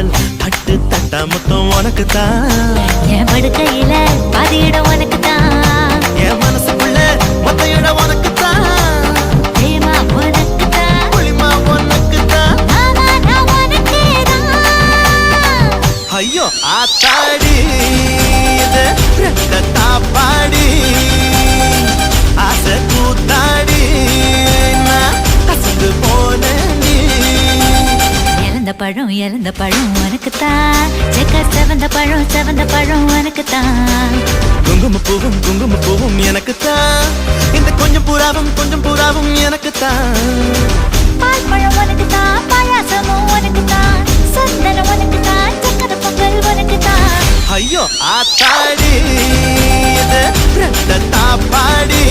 முதல் தட்டு தட்டா மொத்தம் உனக்கு தான். என் படுக்கையில பாதி இடம் உனக்கு தான். என் மனசுக்குள்ள மொத்த இடம் உனக்கு தான். பிரேமா உனக்கு தான். புளிமா உனக்கு தான். மாமா நான் உனக்கே தான். ஐயோ ஆத்தாடி இது ரெட்ட தாப்பாடி ஆசை கூத்தாடி நான் கசந்து போனேன். இழந்த பழம் உனக்கு தான். செவந்த பழம் உனக்கு தான். குங்கும பூவும் எனக்கு தான். இந்த கொஞ்சம் புறாவும் எனக்கு தான். பால் பழம் உனக்கு தான். பாயாசமும் உனக்கு தான். சந்தனம் உனக்கு தான். சக்கரை பொங்கல் உனக்கு தான். ஐயோ ஆத்தாடி இது ரெட்ட தாப்பாடி